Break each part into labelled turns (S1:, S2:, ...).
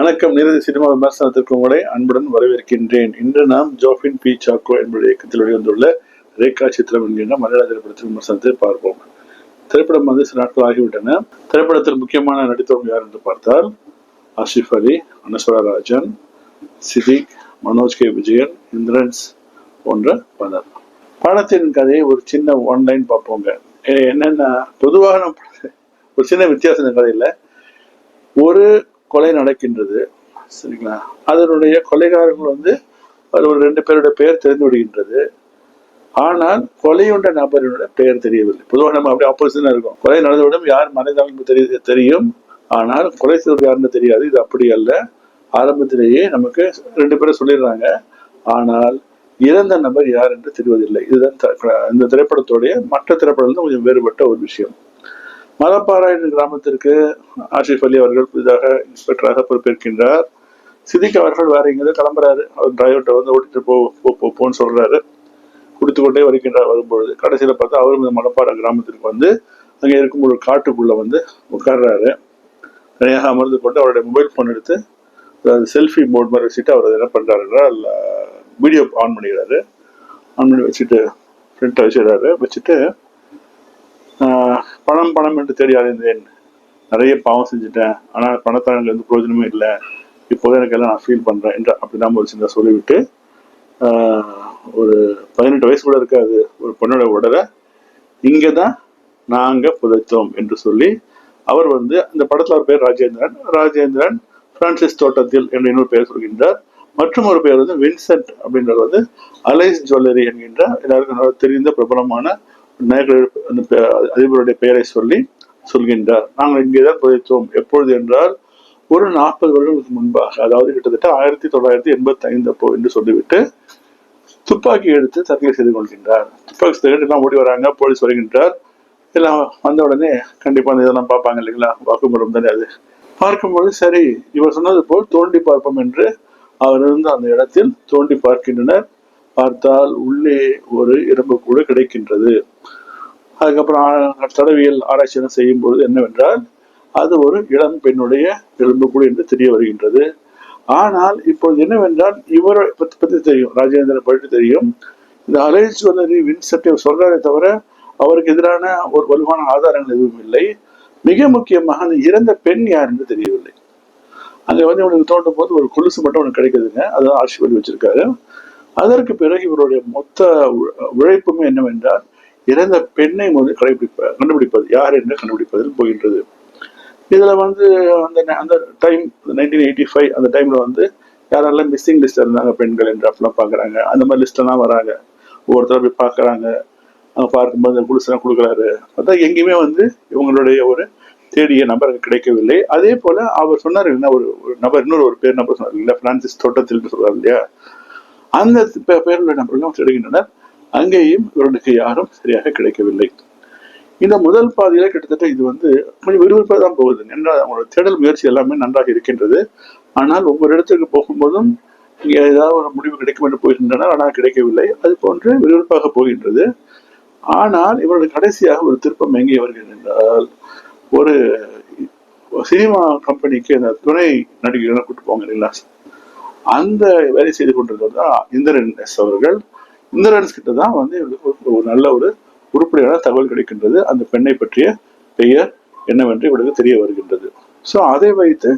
S1: வணக்கம். நீரதி சினிமா விமர்சனத்திற்கு உங்களை அன்புடன் வரவேற்கின்றேன். இன்று நாம் ஜோஃபின் பி சாக்கோ என்பது இயக்கத்தில் வெளிவந்துள்ள ரேகா சித்திரம் என்கின்ற மலையாள திரைப்படத்தின் விமர்சனத்தை பார்ப்போம். திரைப்படம் சில நாட்கள் ஆகிவிட்டன. திரைப்படத்தில் முக்கியமான நடித்தவர்கள் யார் என்று பார்த்தால் ஆசிஃப் அலி, அனஸ்வரா ராஜன், சிதிக், மனோஜ் கே விஜயன், இந்திரன்ஸ் போன்ற பலர். படத்தின் கதையை ஒரு சின்ன ஒன்லைன் பார்ப்போங்க. என்னன்னா, பொதுவாக ஒரு சின்ன வித்தியாசம் இந்த கதையில ஒரு கொலை நடக்கின்றது, சரிங்களா? அதனுடைய கொலைகாரர்கள் ஒரு 2 பேருடைய பெயர் தெரிந்து விடுகின்றது. ஆனால் கொலையுண்ட நபரினுடைய பெயர் தெரியவில்லை. பொதுவாக நம்ம அப்படி ஆப்போசிட்டா இருக்கும். கொலை நடந்தவுடன் யார் மறைந்தாலும் தெரியும், ஆனால் கொலை செய்வது யாருன்னு தெரியாது. இது அப்படி அல்ல. ஆரம்பத்திலேயே நமக்கு 2 பேரை சொல்லிடுறாங்க, ஆனால் இறந்த நபர் யார் என்று தெரிவதில்லை. இதுதான் இந்த திரைப்படத்துடைய மற்ற திரைப்படம் கொஞ்சம் வேறுபட்ட ஒரு விஷயம். மலப்பாறை என்ற கிராமத்திற்கு ஆசிஃப் அலி அவர்கள் புதிதாக இன்ஸ்பெக்டராக பொறுப்பேற்கின்றார். சிதிக் அவர்கள் வேற எங்கேயாவது கிளம்புறாரு. அவர் டிரைவர்கிட்ட ஓட்டிட்டு போன்னு சொல்றாரு. குடித்துக்கொண்டே வருகின்றார். வரும்பொழுது கடைசியில பார்த்தா அவரும் இந்த மலப்பாறை கிராமத்திற்கு அங்கே இருக்கும் ஒரு காட்டுக்குள்ள உட்கார்றாரு. தனியாக அமர்ந்து கொண்டு அவருடைய மொபைல் போன் எடுத்து செல்ஃபி மோட் மாதிரி வச்சுட்டு அவர் என்ன பண்றாருன்னா வீடியோ ஆன் பண்ணிடுறாரு. ஆன் பண்ணி வச்சுட்டு பிரிண்ட் வச்சுட்டு பணம் என்று தேடி அடைந்தேன், நிறைய பாவம் செஞ்சுட்டேன், ஆனால் பணத்தால் எனக்கு எந்த பிரயோஜனமே இல்லை, இப்போதான் எனக்கு எல்லாம் நான் ஃபீல் பண்றேன் என்று அப்படிதான் ஒரு சின்ன சொல்லிவிட்டு ஒரு 18 வயசு கூட இருக்காது ஒரு பொண்ணோட உடலை இங்கதான் நாங்க புதைத்தோம் என்று சொல்லி அவர் அந்த படத்துல ஒரு பேர் ராஜேந்திரன் பிரான்சிஸ் தோட்டத்தில் என்ற இன்னொரு பெயர் சொல்கின்றார். மற்றும் ஒரு பெயர் வின்சென்ட் அப்படின்றது அலைஸ் ஜுவல்லரி என்கின்ற எல்லாருக்கும் தெரிந்த பிரபலமான அதிபருடைய பெயரை சொல்கின்றார். நாங்கள் இங்கேதான் புதைத்தோம். எப்பொழுது என்றால் ஒரு 40 வருடங்களுக்கு முன்பாக, அதாவது கிட்டத்தட்ட 1985 அப்போ என்று சொல்லிவிட்டு துப்பாக்கி எடுத்து தற்கொலை செய்து கொள்கின்றார். துப்பாக்கி எல்லாம் ஓடி வராங்க. போலீஸ் வருகின்றார். எல்லாம் வந்த உடனே கண்டிப்பா இதெல்லாம் பார்ப்பாங்க இல்லைங்களா, வாக்குமூலம் தானே அது. பார்க்கும்போது சரி, இவர் சொன்னது போல் தோண்டி பார்ப்போம் என்று அவர் அந்த இடத்தில் தோண்டி பார்க்கின்றனர். பார்த்தால் உள்ளே ஒரு எறும்பு கூட கிடைக்கின்றது. அதுக்கப்புறம் தடவியல் ஆராய்ச்சி செய்யும் பொழுது என்னவென்றால் அது ஒரு இளம் பெண்ணுடைய எலும்பு கூட என்று தெரிய வருகின்றது. ஆனால் இப்போது என்னவென்றால் இவரை பத்தி தெரியும், ராஜேந்திரன் பற்றி தெரியும். இந்த அலைஸ் ஜுவல்லரி வின்சென்ட் சொல்றாரே தவிர அவருக்கு எதிரான ஒரு வலுவான ஆதாரங்கள் எதுவும் இல்லை. மிக முக்கியமாக அந்த இறந்த பெண் யார் என்று தெரியவில்லை. அங்க இவனுக்கு தோண்டும் போது ஒரு கொலுசு மட்டும் உனக்கு கிடைக்குதுங்க, அதான் ஆட்சி பண்ணி வச்சிருக்காரு. அதற்கு பிறகு இவருடைய மொத்த உழைப்புமே என்னவென்றால் இறந்த பெண்ணை கண்டுபிடிப்பது யார் என்று கண்டுபிடிப்பதில் போகின்றது. இதுல அந்த டைம் 1985 அந்த டைம்ல யாரெல்லாம் மிஸ்ஸிங் லிஸ்ட் இருந்தாங்க பெண்கள் என்று அப்படிலாம் பாக்குறாங்க. அந்த மாதிரி லிஸ்ட் எல்லாம் வராங்க. ஒவ்வொருத்தர போய் பாக்குறாங்க. அவங்க பார்க்கும்போது அந்த குடிசெல்லாம் கொடுக்குறாரு. அதான் எங்கேயுமே இவங்களுடைய ஒரு தேடிய நபர் கிடைக்கவில்லை. அதே போல அவர் சொன்னார் இல்லைன்னா ஒரு நபர் இன்னொரு பேர் நபர் சொன்னார் இல்லையா, பிரான்சிஸ் தோட்டத்தில் சொல்றாரு இல்லையா, அந்த பேருடைய நபர்களும் தேடுகின்றனர். அங்கேயும் இவர்களுக்கு யாரும் சரியாக கிடைக்கவில்லை. இந்த முதல் பாதையில கிட்டத்தட்ட இது கொஞ்சம் விறுவிறுப்பாக தான் போகுது. என்றால் அவங்களோட தேடல் முயற்சி எல்லாமே நன்றாக இருக்கின்றது. ஆனால் ஒவ்வொரு இடத்துக்கு போகும்போதும் இங்க ஏதாவது ஒரு முடிவு கிடைக்கும் என்று போகின்றனர், ஆனால் கிடைக்கவில்லை. அது போன்று விறுவிறுப்பாக போகின்றது. ஆனால் இவர்கள் கடைசியாக ஒரு திருப்பம் எங்கே வருகிறது என்றால், ஒரு சினிமா கம்பெனிக்கு அந்த துணை நடிகர்களை கூட்டு போங்க இல்லைங்களா, அந்த வேலை செய்து கொண்டிருந்தவர் தான் இந்திரன்ஸ் அவர்கள். இந்திரன்ஸ் கிட்ட தான் ஒரு நல்ல ஒரு உருப்படியான தகவல் கிடைக்கின்றது. அந்த பெண்ணை பற்றிய பெயர் என்னவென்று இவருக்கு தெரிய வருகின்றது. ஸோ அதை வைத்து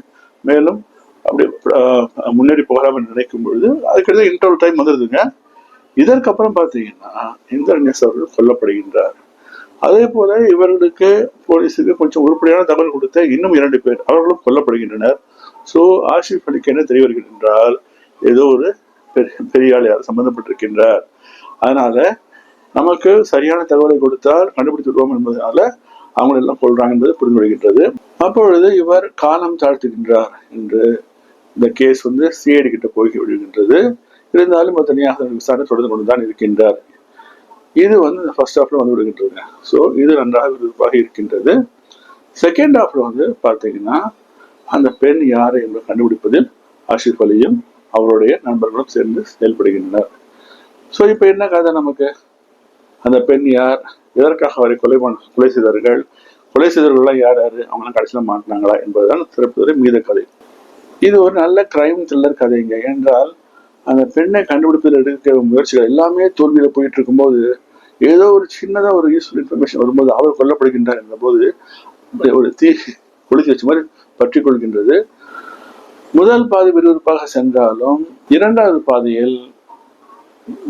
S1: மேலும் அப்படி முன்னேறி போகலாம் என்று நினைக்கும் பொழுது அதுக்கிட்ட இன்டர்வல் டைம் வந்துருதுங்க. இதற்கப்புறம் பார்த்தீங்கன்னா இந்திரன்ஸ் அவர்கள் கொல்லப்படுகின்றார். அதே போல இவர்களுக்கு போலீஸுக்கு கொஞ்சம் உருப்படியான தகவல் கொடுத்த இன்னும் 2 பேர் அவர்களும் கொல்லப்படுகின்றனர். ஸோ ஆசிஃப் அலிக்கு என்ன தெரிய வருகிறது என்றால் ஏதோ ஒரு பெரிய ஆள் யார் சம்பந்தப்பட்டிருக்கின்றார். அதனால நமக்கு சரியான தகவலை கொடுத்தால் கண்டுபிடித்து விடுவோம் என்பதனால அவங்க எல்லாம் கொள்றாங்க என்பது புரிந்து வருகின்றது. அப்பொழுது இவர் காலம் தாழ்த்துகின்றார் என்று இந்த கேஸ் சிஐடி கிட்ட போய் விடுகின்றது. இருந்தாலும் தனியாக விசாரணை தொடர்ந்து கொண்டுதான் இருக்கின்றார். இது ஃபர்ஸ்ட் ஹாஃப்ல விடுகின்றது. ஸோ இது நன்றாக விருப்பாக இருக்கின்றது. செகண்ட் ஹாஃப்ல பார்த்தீங்கன்னா அந்த பெண் யார் என்று கண்டுபிடிப்பதில் ஆசிஃப் அலியும் அவருடைய நண்பர்களும் சேர்ந்து செயல்படுகின்றனர். ஸோ இப்போ என்ன கதை நமக்கு, அந்த பெண் யார், எதற்காக அவரை கொலை செய்தார்கள், கொலை செய்தவர்கள்லாம் யார் யாரு, அவங்களாம் கடைசியில் மாட்டினாங்களா என்பதுதான் சிறப்பு மீத கதை. இது ஒரு நல்ல கிரைம் த்ரில்லர் கதைங்க. என்றால் அந்த பெண்ணை கண்டுபிடிப்பதில் எடுக்க முயற்சிகள் எல்லாமே தோல்வியில போயிட்டு இருக்கும்போது, ஏதோ ஒரு சின்னதா ஒரு யூஸ்ஃபுல் இன்ஃபர்மேஷன் வரும்போது அவர் கொல்லப்படுகின்றார் என்ற போது ஒரு தீ குளிச்சு வச்ச மாதிரி பற்றி கொள்கின்றது. முதல் பாதி விறுவிறுப்பாக சென்றாலும் இரண்டாவது பாதையில்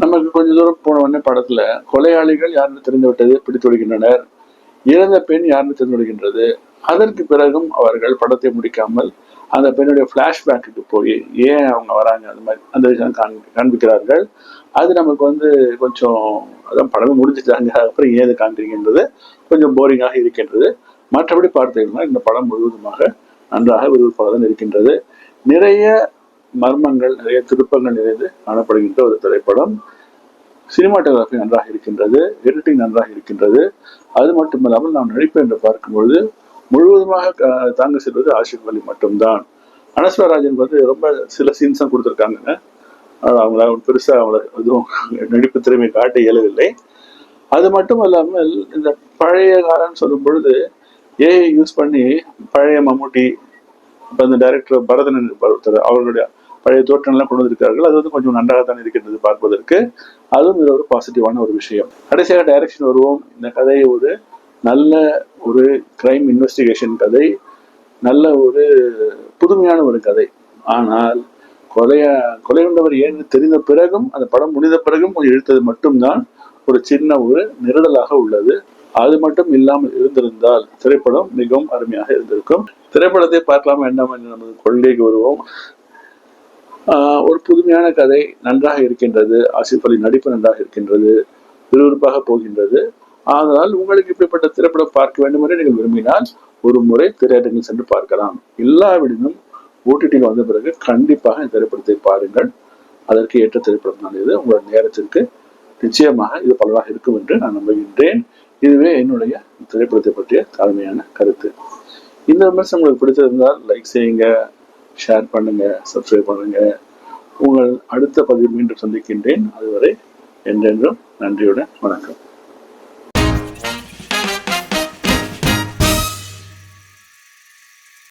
S1: நமக்கு கொஞ்ச தூரம் போன உடனே படத்துல கொலையாளிகள் யாருன்னு தெரிந்து விட்டது, பிடித்து விடுகின்றனர். இறந்த பெண் யாருன்னு தெரிந்து விடுகின்றது. அதற்கு பிறகும் அவர்கள் படத்தை முடிக்காமல் அந்த பெண்ணுடைய பிளாஷ்பேக்கு போய் ஏன் அவங்க வராங்க அந்த மாதிரி அந்த விஷயம் காண்பிக்கிறார்கள். அது நமக்கு கொஞ்சம் அதான் படமே முடிஞ்சுட்டாங்க, அப்புறம் ஏன் இதை காண்கிறீங்கன்றது கொஞ்சம் போரிங்காக இருக்கின்றது. மற்றபடி பார்த்தீங்கன்னா இந்த படம் முழுவதுமாக நன்றாக விறுவிறுப்பாக தான் இருக்கின்றது. நிறைய மர்மங்கள், நிறைய திருப்பங்கள் நிறைந்து காணப்படுகின்ற ஒரு திரைப்படம். சினிமாட்டோகிராஃபி நன்றாக இருக்கின்றது, எடிட்டிங் நன்றாக இருக்கின்றது. அது மட்டுமல்லாமல் நாம் நடிப்பு என்று பார்க்கும்பொழுது முழுவதுமாக தாங்க செல்வது ஆஷிக் அலி மட்டும்தான். அனஸ்வரா ராஜனுக்கு ரொம்ப சில சீன்ஸ் தான் கொடுத்துருக்காங்க. அவங்கள பெருசா அவங்கள எதுவும் நடிப்பு திறமை காட்ட இயலவில்லை. அது மட்டும் இல்லாமல் இந்த பழைய காலம்னு சொல்லும் பொழுது ஏஐ யூஸ் பண்ணி பழைய மம்முட்டி, இப்போ இந்த டைரக்டர் பரதன் ஒருத்தர், அவர்களுடைய பழைய தோற்றங்கள்லாம் கொண்டு வந்திருக்கார்கள். அது கொஞ்சம் நன்றாகத்தான் இருக்கின்றது பார்ப்பதற்கு. அதுவும் இது ஒரு பாசிட்டிவான ஒரு விஷயம். கடைசியாக டைரக்ஷன் வருவோம். இந்த கதை ஒரு நல்ல ஒரு கிரைம் இன்வெஸ்டிகேஷன் கதை, நல்ல ஒரு புதுமையான ஒரு கதை. ஆனால் கொலை கொண்டவர் ஏன் தெரிந்த பிறகும் அந்த படம் முடிந்த பிறகும் எழுத்தது மட்டும்தான் ஒரு சின்ன ஒரு நிரடலாக உள்ளது. அது மட்டும் இல்லாமல் இருந்திருந்தால் திரைப்படம் மிகவும் அருமையாக இருந்திருக்கும். திரைப்படத்தை பார்க்கலாம் வேண்டாம் என்று நமது கொள்கைக்கு வருவோம். ஒரு புதுமையான கதை நன்றாக இருக்கின்றது. ஆசிஃப் அலி நடிப்பு நன்றாக இருக்கின்றது, விறுவிறுப்பாக போகின்றது. ஆனால் உங்களுக்கு இப்படிப்பட்ட திரைப்படம் பார்க்க வேண்டும் என்று நீங்கள் விரும்பினால் ஒரு முறை திரையரங்கில் சென்று பார்க்கலாம். இல்லாவிடனும் ஓடிடியில் வந்த பிறகு கண்டிப்பாக இந்த திரைப்படத்தை பாருங்கள். அதற்கு ஏற்ற திரைப்படம் தான் இது. உங்களோட நேரத்திற்கு நிச்சயமாக இது பலராக இருக்கும் என்று நான் நம்புகின்றேன். இதுவே என்னுடைய திரைப்படத்தை பற்றிய தாழ்மையான கருத்து. இந்த விமர்சனம் உங்களுக்கு பிடித்திருந்தால் லைக் செய்யுங்க, ஷேர் பண்ணுங்க, சப்ஸ்கிரைப் பண்ணுங்க. உங்கள் அடுத்த பதிவில் மீண்டும் சந்திக்கின்றேன். அதுவரை என்றென்றும் நன்றியுடன் வணக்கம்.